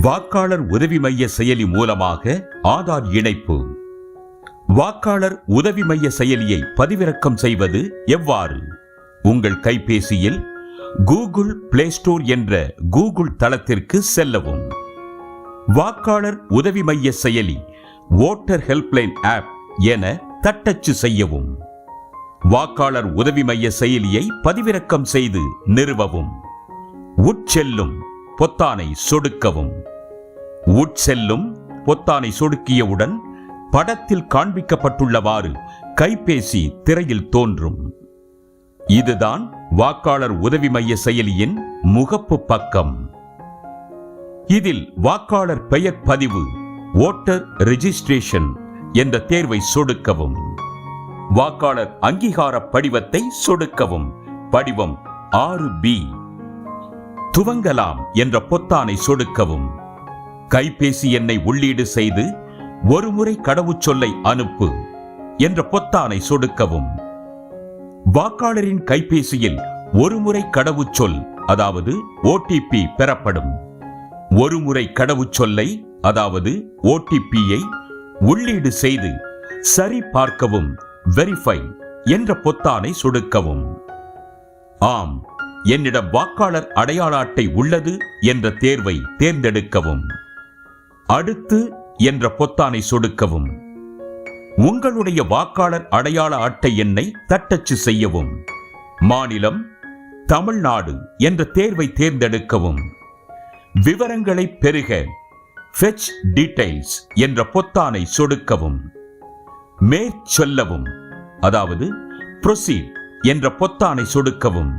வாக்காளர் உதவி மைய செயலி மூலமாக ஆதார் இணைப்பு. வாக்காளர் உதவி மைய செயலியை பதிவிறக்கம் செய்வது எவ்வாறு? உங்கள் கைபேசியில் கூகுள் பிளே ஸ்டோர் என்ற கூகுள் தளத்திற்கு செல்லவும். வாக்காளர் உதவி மைய செயலி வோட்டர் ஹெல்ப்லைன் ஆப் என தட்டச்சு செய்யவும். வாக்காளர் உதவி மைய செயலியை பதிவிறக்கம் செய்து நிறுவவும். உட்செல்லும் பொத்தானை சொடுக்கவும். உட்செல்லும் பொத்தானை சொடுக்கியவுடன் படத்தில் காண்பிக்கப்பட்டுள்ளவாறு கைபேசி திரையில் தோன்றும். இதுதான் வாக்காளர் உதவி மைய செயலியின் முகப்பு பக்கம். இதில் வாக்காளர் பெயர் பதிவு வோட்டர் ரெஜிஸ்ட்ரேஷன் என்ற தேர்வை சொடுக்கவும். வாக்காளர் அங்கீகார படிவத்தை சொடுக்கவும். படிவம் 6B. துவங்கலாம் என்ற பொத்தானை சொடுக்கவும். கைபேசி எண்ணை உள்ளீடு செய்து ஒருமுறை கடவுச்சொல்லை அனுப்பு என்ற பொத்தானை சொடுக்கவும். வாக்காளரின் கைபேசியில் ஒருமுறை கடவுச்சொல் அதாவது OTP பெறப்படும். ஒருமுறை கடவுச்சொல்லை அதாவது OTPயை உள்ளீடு செய்து சரி பார்க்கவும் வெரிஃபை என்ற பொத்தானை சொடுக்கவும். ஆம், என்னிடம் வாக்காளர் அடையாள அட்டை உள்ளது என்ற தேர்வை தேர்ந்தெடுக்கவும். அடுத்து என்ற பொத்தானை சொடுக்கவும். உங்களுடைய வாக்காளர் அடையாள அட்டை எண்ணை தட்டச்சு செய்யவும். மாநிலம் தமிழ்நாடு என்ற தேர்வை தேர்ந்தெடுக்கவும். விவரங்களை பெறுக ஃபெச் டீடைல்ஸ் என்ற பொத்தானை சொடுக்கவும். மேற்சொல்லவும் அதாவது ப்ரொசீட் என்ற பொத்தானை சொடுக்கவும்.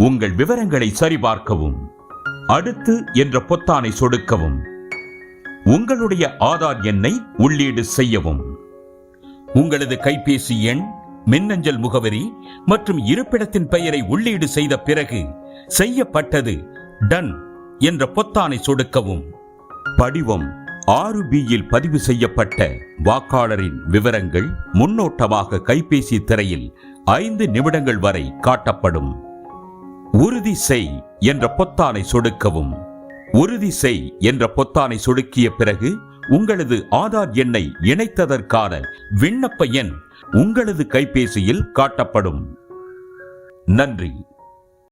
உங்கள் விவரங்களை சரிபார்க்கவும். அடுத்து என்ற பொத்தானை சொடுக்கவும். உங்களுடைய ஆதார் எண்ணை உள்ளீடு செய்யவும். உங்களது கைபேசி எண், மின்னஞ்சல் முகவரி மற்றும் இருப்பிடத்தின் பெயரை உள்ளீடு செய்த பிறகு செய்யப்பட்டது டன் என்ற பொத்தானை சொடுக்கவும். படிவம் 6Bயில் பதிவு செய்யப்பட்ட வாக்காளரின் விவரங்கள் முன்னோட்டமாக கைபேசி திரையில் 5 நிமிடங்கள் வரை காட்டப்படும். உறுதி செய் என்ற பொத்தானை சொடுக்கவும். உறுதி செய் என்ற பொத்தானை சொடுக்கிய பிறகு உங்களது ஆதார் எண்ணை இணைத்ததற்கான விண்ணப்ப எண் உங்களது கைபேசியில் காட்டப்படும். நன்றி.